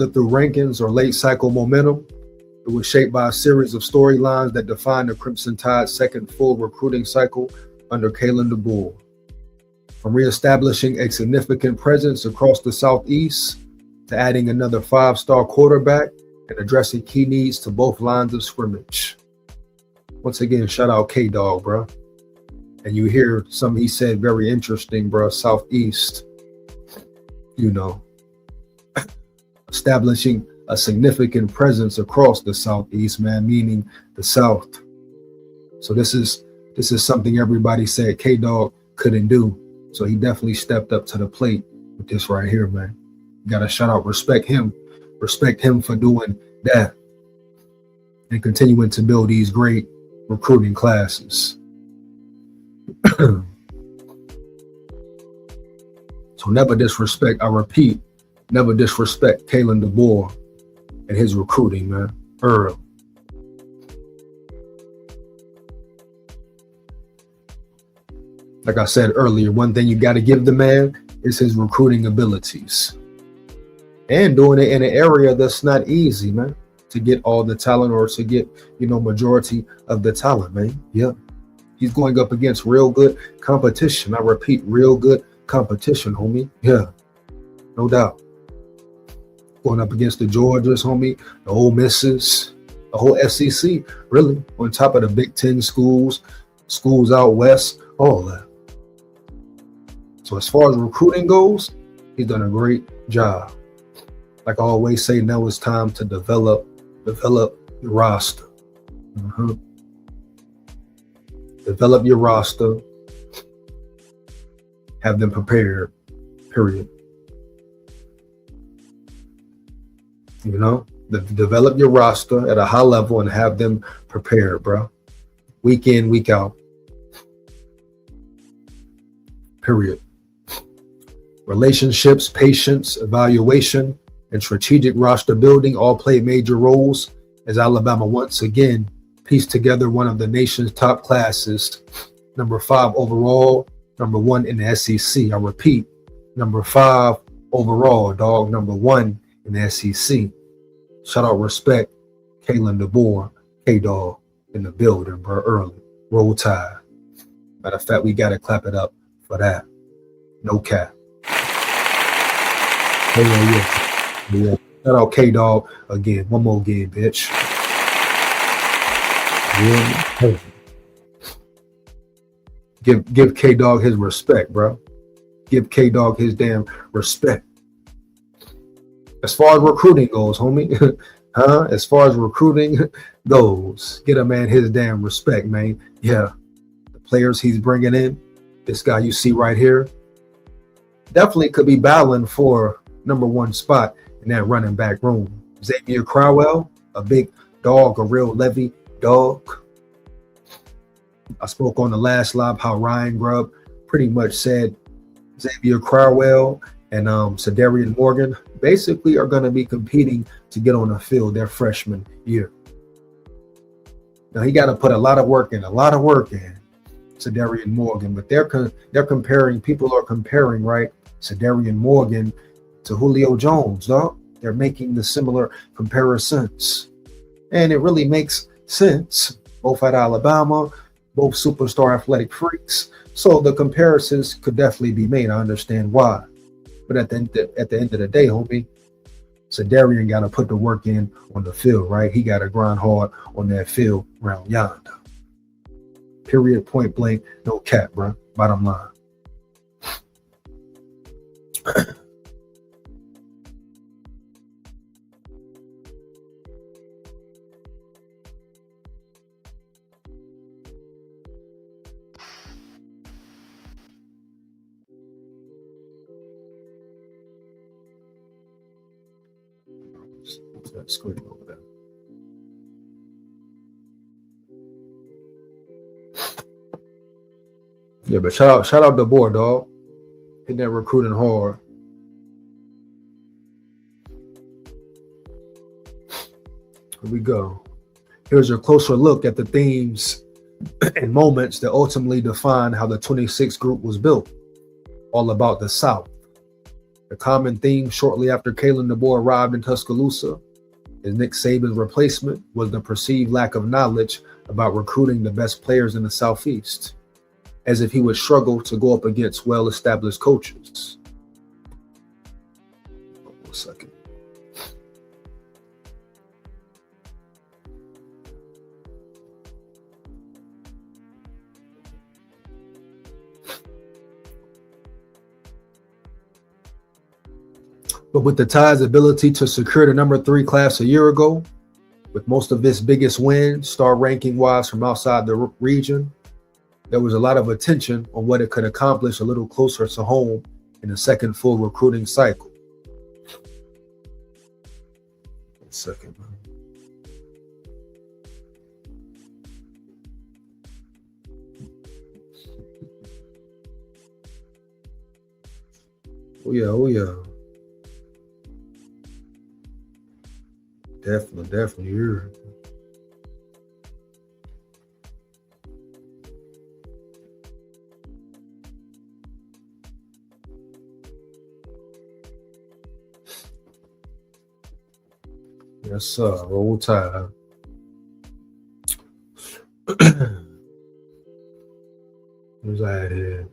Whether through rankings or late cycle momentum, it was shaped by a series of storylines that defined the Crimson Tide's second full recruiting cycle under Kalen DeBoer. From reestablishing a significant presence across the Southeast to adding another five-star quarterback and addressing key needs to both lines of scrimmage. Once again, shout out K-Dog, bro. And you hear something he said very interesting, bro. Southeast, establishing a significant presence across the Southeast, man, meaning the South. So this is something everybody said K-Dog couldn't do. So he definitely stepped up to the plate with this right here, man. You gotta shout out, respect him for doing that and continuing to build these great recruiting classes. So never disrespect, I repeat, never disrespect Kalen DeBoer and his recruiting, man. Earl. Like I said earlier, one thing you got to give the man is his recruiting abilities. And doing it in an area that's not easy, man, to get all the talent or to get, majority of the talent, man. Yeah. He's going up against real good competition. I repeat, real good competition, homie. Yeah, no doubt. Going up against the Georgias, homie, the Ole Misses, the whole SEC, really, on top of the Big Ten schools out west, all that. So as far as recruiting goes, he's done a great job. Like I always say, now it's time to develop your roster. Develop your roster. Have them prepared, period. Develop your roster at a high level and have them prepared, bro. Week in, week out. Period. Relationships, patience, evaluation, and strategic roster building all play major roles as Alabama once again pieced together one of the nation's top classes, number 5 overall, number 1 in the SEC. I repeat, number 5 overall, dog, number 1 in the SEC. Shout out, respect, Kalen DeBoer, K-Dog in the building, bro, early. Roll Tide. Matter of fact, we got to clap it up for that. No cap. Yeah. Shout out K-Dog again. One more game, bitch. Yeah. Give K-Dog his respect, bro. Give K-Dog his damn respect. As far as recruiting goes, homie. As far as recruiting goes, get a man his damn respect, man. Yeah. The players he's bringing in, this guy you see right here, definitely could be battling for number 1 spot in that running back room. Xavier Crowell, a big dog, a real Levy dog. I spoke on the last live how Ryan Grubb pretty much said Xavier Crowell and Cedarian Morgan basically are going to be competing to get on the field their freshman year. Now he got to put a lot of work in, Cedarian Morgan, but they're comparing, people are comparing, right, Cedarian Morgan to Julio Jones, dog. They're making the similar comparisons. And it really makes sense. Both at Alabama, both superstar athletic freaks. So the comparisons could definitely be made. I understand why. But at the end of the day, homie, Cedarian got to put the work in on the field, right? He got to grind hard on that field round yonder. Period, point blank, no cap, bro. Bottom line. That screen over there. Yeah, but shout out the board, dog. Hitting that recruiting hard. Here we go. Here's a closer look at the themes and moments that ultimately define how the 26 group was built. All about the South. The common theme shortly after Kalen DeBoer arrived in Tuscaloosa as Nick Saban's replacement was the perceived lack of knowledge about recruiting the best players in the Southeast, as if he would struggle to go up against well-established coaches. 1 second. But with the Tide's ability to secure the number 3 class a year ago, with most of its biggest wins, star ranking wise, from outside the region, there was a lot of attention on what it could accomplish a little closer to home in the second full recruiting cycle. 1 second, man. Oh yeah. Definitely here. Yes, sir. Roll Tide. What's that here?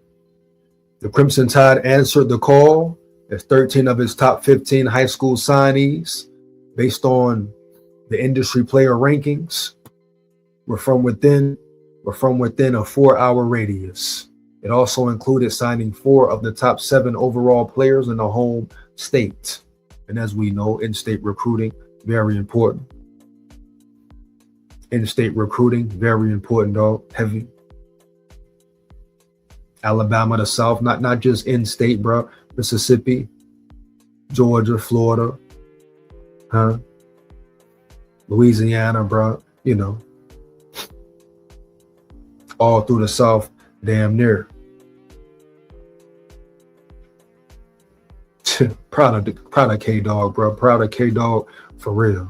The Crimson Tide answered the call as 13 of its top 15 high school signees, based on the industry player rankings, were from within a 4-hour radius. It also included signing 4 of the top 7 overall players in the home state. And as we know, in-state recruiting, very important. In-state recruiting, very important, dog. Heavy. Alabama, the South, not just in-state, bro. Mississippi, Georgia, Florida, Louisiana, bro. You know, all through the South, damn near. Proud of K-Dog, bro. Proud of K-Dog for real.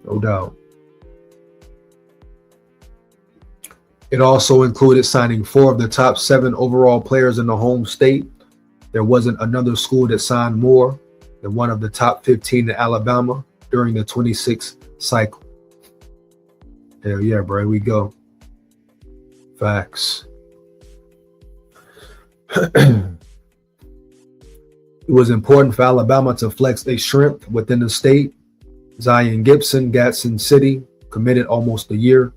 No doubt. It also included signing 4 of the top 7 overall players in the home state. There wasn't another school that signed more than one of the top 15 in Alabama during the 26th cycle. Hell yeah, bro. Here we go. Facts. It was important for Alabama to flex their strength within the state. Zion Gibson, Gadsden City, committed almost a year,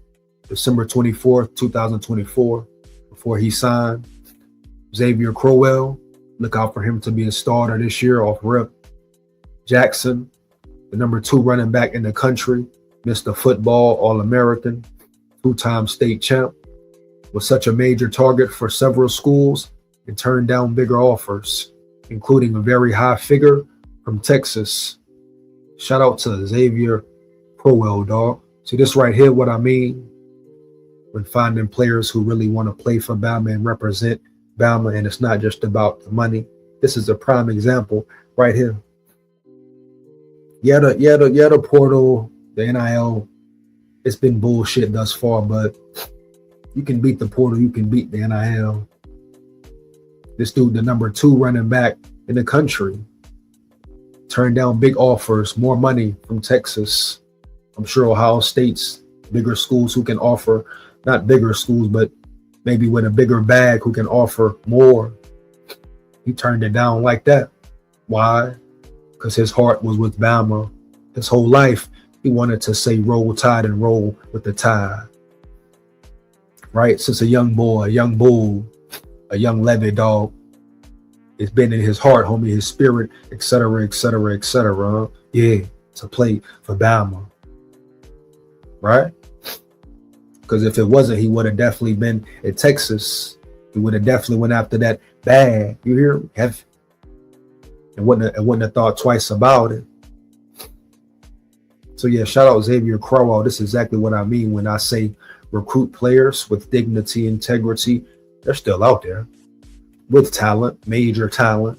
December 24th, 2024, before he signed. Xavier Crowell, look out for him to be a starter this year off rip. Jackson, the number 2 running back in the country, Mr. Football, All-American, 2-time state champ, was such a major target for several schools and turned down bigger offers, including a very high figure from Texas. Shout out to Xavier Crowell, dog. See this right here, what I mean when finding players who really want to play for Bama and represent Bama, and it's not just about the money. This is a prime example right here. Yeah, the portal, the NIL, it's been bullshit thus far, but you can beat the portal, you can beat the NIL. This dude, the number 2 running back in the country, turned down big offers, more money from Texas. I'm sure Ohio State's bigger schools who can offer, not bigger schools, but maybe with a bigger bag who can offer more. He turned it down like that. Why? Because his heart was with Bama. His whole life, he wanted to say roll Tide and roll with the Tide. Right? Since a young boy, a young bull, a young Levy dog, it's been in his heart, homie, his spirit, etc., etc., etc. Yeah, to play for Bama. Right? Because if it wasn't, he would have definitely been in Texas. He would have definitely went after that bag. You hear me? And wouldn't have thought twice about it. So yeah, shout out Xavier Crowell. This is exactly what I mean when I say recruit players with dignity, integrity. They're still out there with talent, major talent.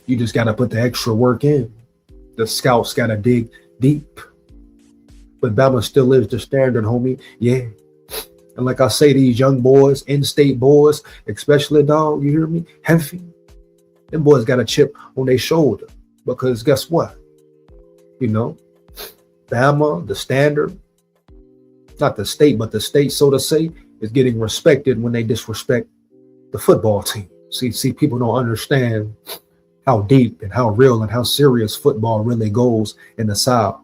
You just got to put the extra work in. The scouts got to dig deep. But Bama still is the standard, homie. Yeah. And like I say, these young boys, in-state boys, especially, dog, you hear me? Heavy. Them boys got a chip on their shoulder. Because guess what? You know, Bama, the standard, not the state, but the state, so to say, is getting respected when they disrespect the football team. See, people don't understand how deep and how real and how serious football really goes in the South.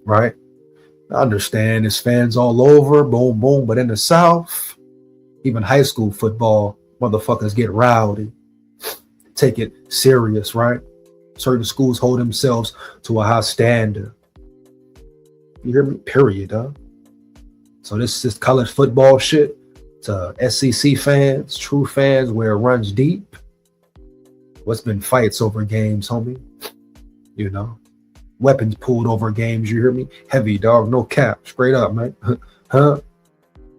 Right? I understand there's fans all over, boom, boom, but in the South, even high school football, motherfuckers get rowdy, take it serious, right? Certain schools hold themselves to a high standard. You hear me? Period, huh? So this is college football shit to SEC fans, true fans, where it runs deep. What's been fights over games, homie? You know? Weapons pulled over games, you hear me? Heavy, dog, no cap, straight up, man. Huh?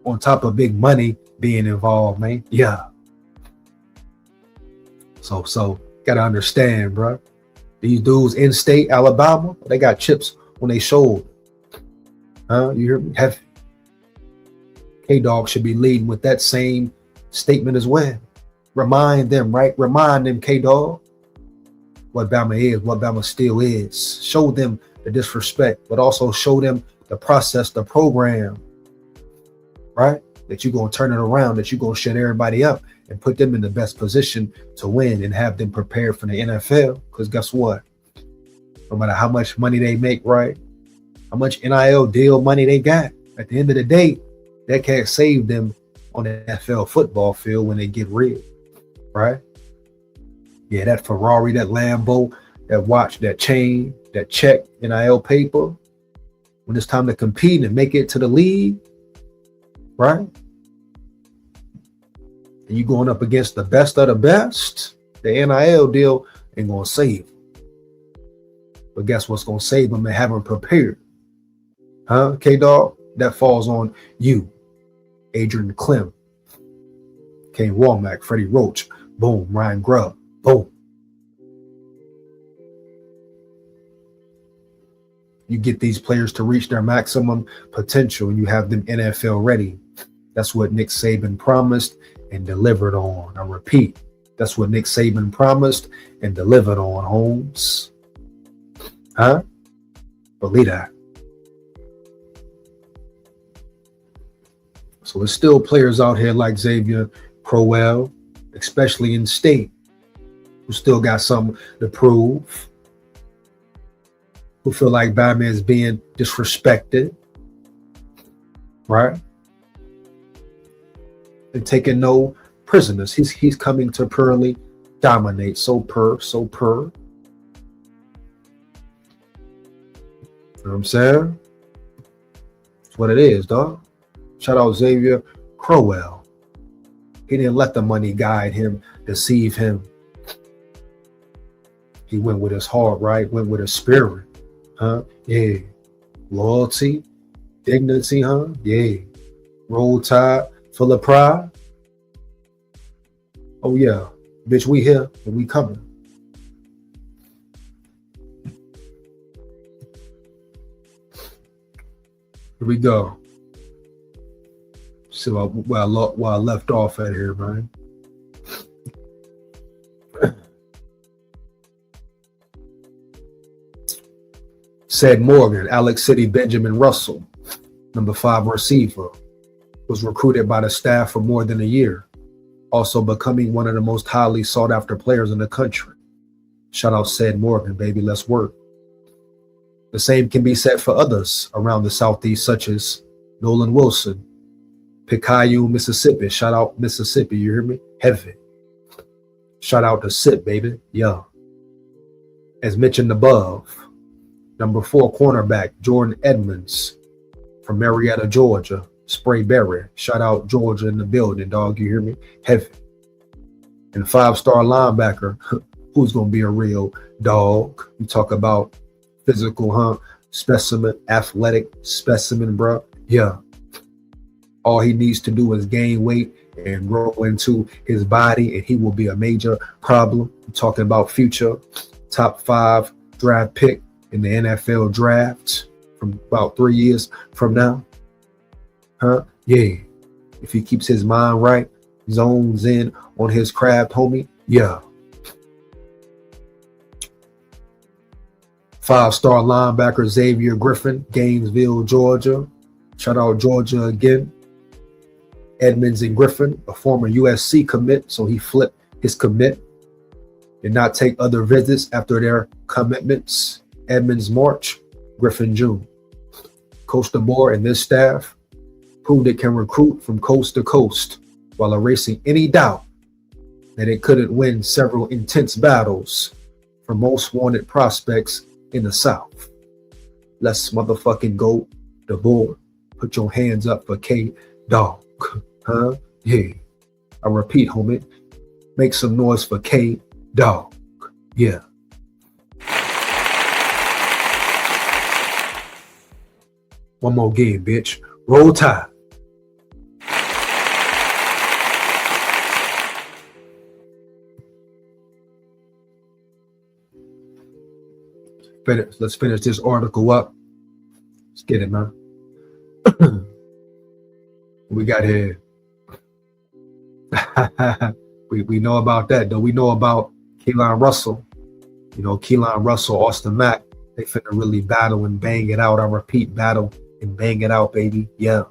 On top of big money being involved, man. Yeah. So gotta understand, bro. These dudes in state, Alabama, they got chips on their shoulder. Huh? You hear me? Heavy. K-Dog should be leading with that same statement as well. Remind them, right? Remind them, K-Dog, what Bama is, what Bama still is. Show them the disrespect, but also show them the process, the program, right? That you're going to turn it around, that you're going to shut everybody up and put them in the best position to win and have them prepared for the NFL. Because guess what? No matter how much money they make, right? How much NIL deal money they got, at the end of the day, that can't save them on the NFL football field when they get real, right? Yeah, that Ferrari, that Lambo, that watch, that chain, that check, NIL paper, when it's time to compete and make it to the league, right? And you going up against the best of the best, the NIL deal ain't going to save them. But guess what's going to save them? They haven't prepared. Huh, K-Dog? That falls on you. Adrian Clem, Kane Womack, Freddie Roach, boom, Ryan Grubb, boom. You get these players to reach their maximum potential and you have them NFL ready. That's what Nick Saban promised and delivered on. I repeat, that's what Nick Saban promised and delivered on, Holmes. Huh? Believe that. So there's still players out here like Xavier Crowell, especially in state, who still got something to prove, who feel like Bama is being disrespected, right? And taking no prisoners. He's coming to purely dominate. So per. You know what I'm saying? That's what it is, dog. Shout out Xavier Crowell. He didn't let the money guide him, deceive him. He went with his heart, right? Went with his spirit. Huh? Yeah. Loyalty, dignity, huh? Yeah. Roll Tide, full of pride. Oh yeah. Bitch, we here and we coming. Here we go. See where I left off at here, man. Said Morgan, Alex City, Benjamin Russell, number 5 receiver, was recruited by the staff for more than a year, also becoming one of the most highly sought after players in the country. Shout out Said Morgan, baby, let's work. The same can be said for others around the Southeast, such as Nolan Wilson, Pikayu, Mississippi. Shout out Mississippi, you hear me? Heavy. Shout out to SIP, baby. Yeah. As mentioned above, number 4 cornerback, Jordan Edmonds from Marietta, Georgia. Sprayberry. Shout out Georgia in the building, dog. You hear me? Heavy. And 5-star linebacker, who's going to be a real dog. You talk about physical, huh? Specimen, athletic specimen, bro. Yeah. All he needs to do is gain weight and grow into his body, and he will be a major problem. I'm talking about future top 5 draft pick in the NFL draft from about 3 years from now. Huh? Yeah. If he keeps his mind right, zones in on his craft, homie. Yeah. 5-star linebacker Xavier Griffin, Gainesville, Georgia. Shout out Georgia again. Edmonds and Griffin, a former USC commit, so he flipped his commit. Did not take other visits after their commitments. Edmonds March, Griffin June. Coach DeBoer and this staff proved it can recruit from coast to coast while erasing any doubt that it couldn't win several intense battles for most wanted prospects in the South. Let's motherfucking go DeBoer. Put your hands up for K-Dog. Huh? Yeah. I repeat, homie. Make some noise for K-Dog. Yeah. One more game, bitch. Roll Tide. Let's finish this article up. Let's get it, man. We got here. we know about that, though. We know about Keelan Russell. You know, Keelan Russell, Austin Mack. They finna really battle and bang it out. I repeat, battle and bang it out, baby. Yeah.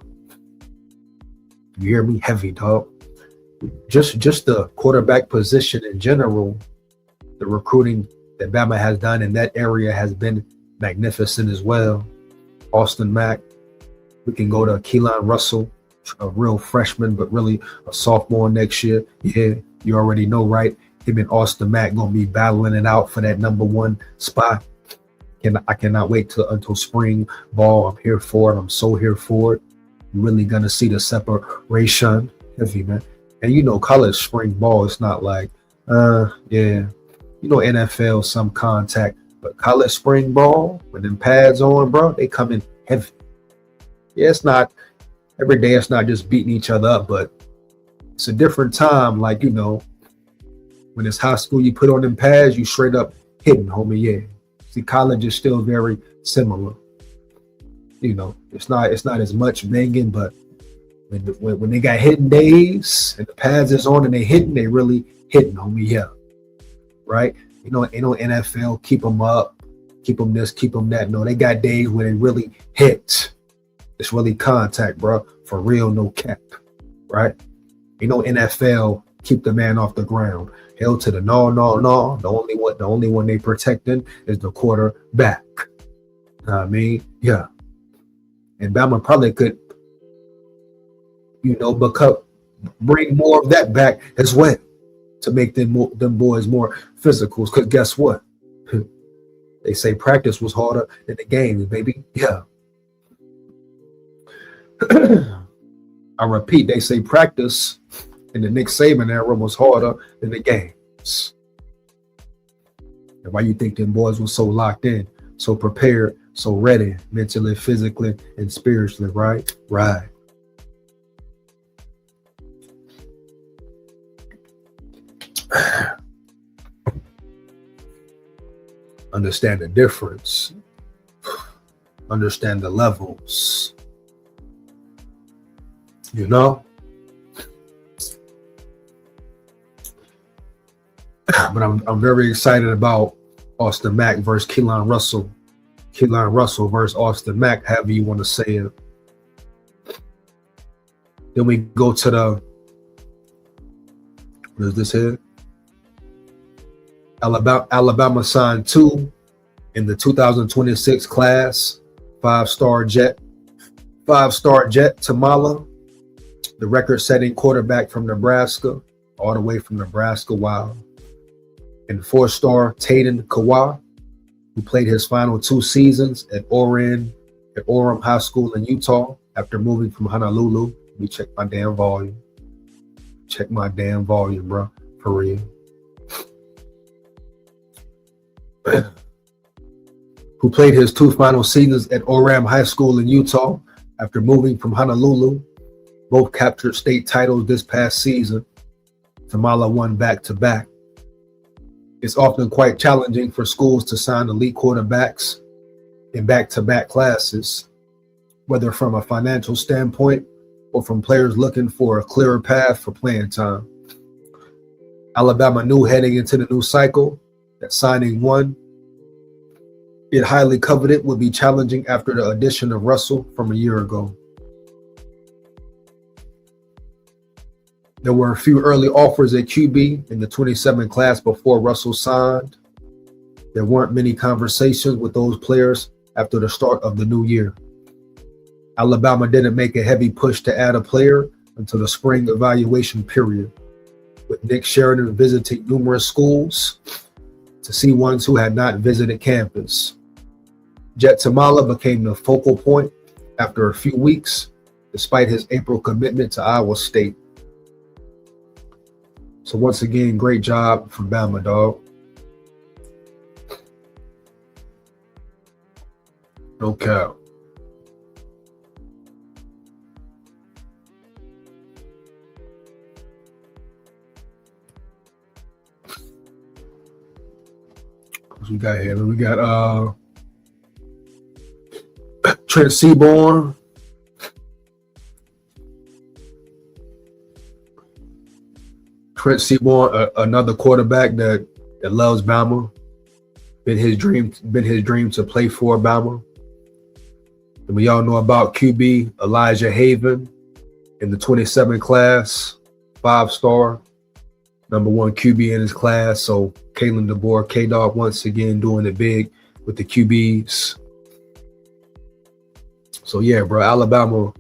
You hear me? Heavy, dog. Just the quarterback position in general, the recruiting that Bama has done in that area has been magnificent as well. Austin Mack. We can go to Keelan Russell, a real freshman, but really a sophomore next year. Yeah, you already know, right? Him and Austin Mack gonna be battling it out for that #1 spot. I cannot wait until spring ball. I'm here for it. I'm so here for it. You're really gonna see the separation. Heavy, man. And you know, college spring ball, it's not like, yeah. You know, NFL, some contact, but college spring ball, when them pads on, bro, they come in heavy. Yeah, it's not every day. It's not just beating each other up, but it's a different time. Like, you know, when it's high school, you put on them pads, you straight up hitting, homie. Yeah. See, college is still very similar. You know, it's not as much banging, but when they got hitting days and the pads is on and they hitting, they really hitting, homie. Yeah. Right? You know, NFL, keep them up, keep them this, keep them that. No, they got days where they really hit. It's really contact, bro. For real, no cap. Right? You know, NFL, keep the man off the ground. Hell to the no. The only one they protecting is the quarterback. I mean, yeah. And Bama probably could, you know, bring more of that back as well to make them boys more physicals. Because guess what? They say practice was harder than the games, baby. Yeah. I repeat, they say practice in the Nick Saban era was harder than the games. And why you think them boys were so locked in, so prepared, so ready, mentally, physically, and spiritually, right? Right. Understand the difference. Understand the levels. You know? But I'm very excited about Austin Mack versus Keelan Russell. Keelan Russell versus Austin Mack, however you want to say it. Then we go to the, what is this here? Alabama signed 2 in the 2026 class. 5-star jet Tamala, the record-setting quarterback from Nebraska, all the way from Nebraska. Wow. And 4-star Taden Kawa, who played his final 2 seasons at Orem High School in Utah after moving from Honolulu. Let me check my damn volume. Check my damn volume, bro. For real. Who played his 2 final seasons at Orem High School in Utah after moving from Honolulu. Both captured state titles this past season. Tamala won back-to-back. It's often quite challenging for schools to sign elite quarterbacks in back-to-back classes, whether from a financial standpoint or from players looking for a clearer path for playing time. Alabama knew heading into the new cycle that signing one it highly coveted would be challenging after the addition of Russell from a year ago. There were a few early offers at QB in the 27 class before Russell signed. There weren't many conversations with those players after the start of the new year. Alabama didn't make a heavy push to add a player until the spring evaluation period, with Nick Sheridan visiting numerous schools to see ones who had not visited campus. Jet Tamala became the focal point after a few weeks, despite his April commitment to Iowa State. So once again, great job from Bama, dog. No cap. What we got here? We got Trent Seaborn. Trent Seaborn, another quarterback that loves Bama. Been his dream to play for Bama. And we all know about QB Elijah Haven in the 27 class, 5-star, number one QB in his class. So Kalen DeBoer, K-Dog once again doing it big with the QBs. So yeah, bro, Alabama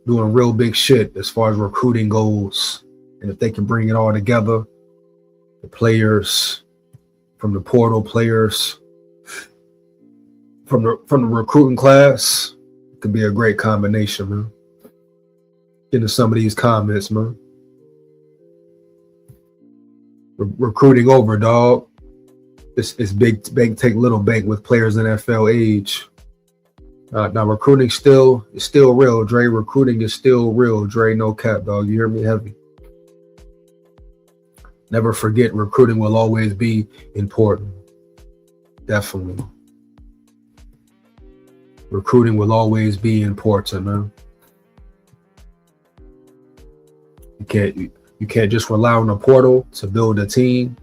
doing real big shit as far as recruiting goes. And if they can bring it all together, the players from the portal, players from the recruiting class, it could be a great combination, man. Get into some of these comments, man. Recruiting over, dog. It's big bank take little bank with players in NFL age. Now recruiting is still real, Dre. Recruiting is still real, Dre. No cap, dog. You hear me? Heavy. Never forget, recruiting will always be important. Definitely. Recruiting will always be important, man. You can't just rely on the portal to build a team.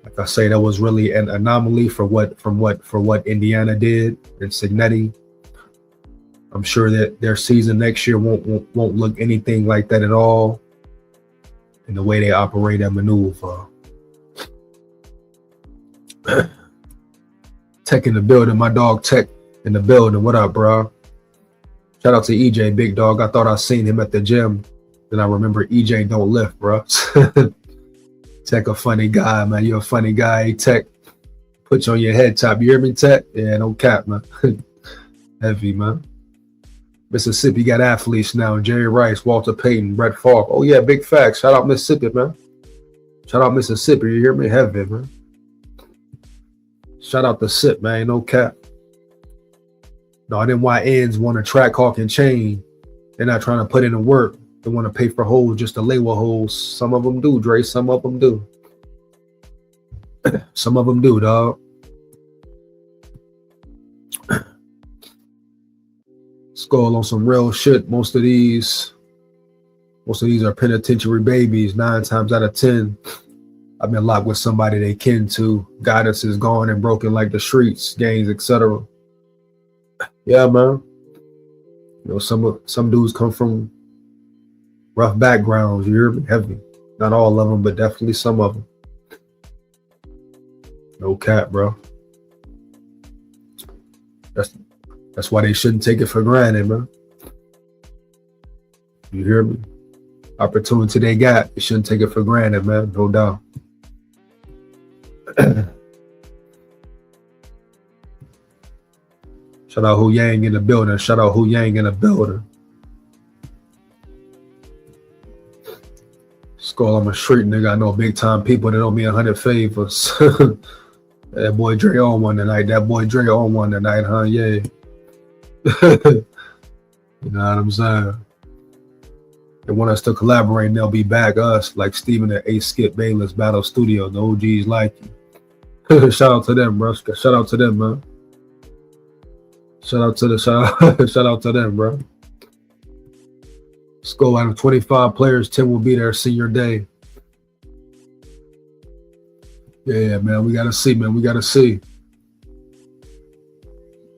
Like I say, that was really an anomaly for what Indiana did in Cignetti. I'm sure that their season next year won't look anything like that at all in the way they operate and maneuver. Tech in the building, my dog Tech in the building. What up, bro? Shout out to EJ, big dog. I thought I seen him at the gym. Then I remember EJ don't lift, bro. Tech a funny guy, man. You're a funny guy. Hey, Tech, put you on your head top. You hear me, Tech? Yeah, no cap, man. Heavy, man. Mississippi got athletes now. Jerry Rice, Walter Payton, Brett Favre. Oh, yeah, big facts. Shout out Mississippi, man. Shout out Mississippi. You hear me? Heavy, man. Shout out the SIP, man. No cap. No, them YNs want a track hawk and chain. They're not trying to put in the work. They want to pay for holes just to label holes. Some of them do, Dre. Some of them do. Some of them do, dog. Skull on some real shit. Most of these are penitentiary babies. 9 times out of 10, I've been locked with somebody they kin to. Guidance is gone and broken like the streets, gangs, etc. Yeah, man. You know, some dudes come from rough backgrounds. You hear me? Heavy. Not all of them, but definitely some of them. No cap, bro. That's why they shouldn't take it for granted, man. You hear me? Opportunity they got, they shouldn't take it for granted, man. No doubt. Shout out Hu Yang in the building. Shout out Hu Yang in the building. Skull, I'm a street nigga. I know big time people that owe me 100 favors. That boy Dre on one tonight. Huh? Yeah. You know what I'm saying? They want us to collaborate and they'll be back us like Steven at A Skip Bayless Battle Studio. The OGs like you. Shout out to them, bro. Shout out to them, man. Shout out to them, bro. Let's go. Out of 25 players, 10 will be there senior day. Yeah, man, we gotta see, man. We gotta see.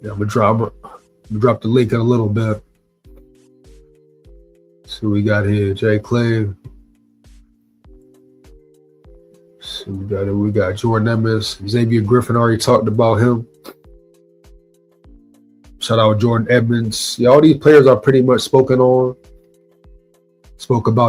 Yeah, I'm gonna drop the link in a little bit. See what we got here. Jay Clay. So we got Jordan Edmonds, Xavier Griffin. Already talked about him. Shout out Jordan Edmonds. Yeah, all these players are pretty much spoken on. Spoke about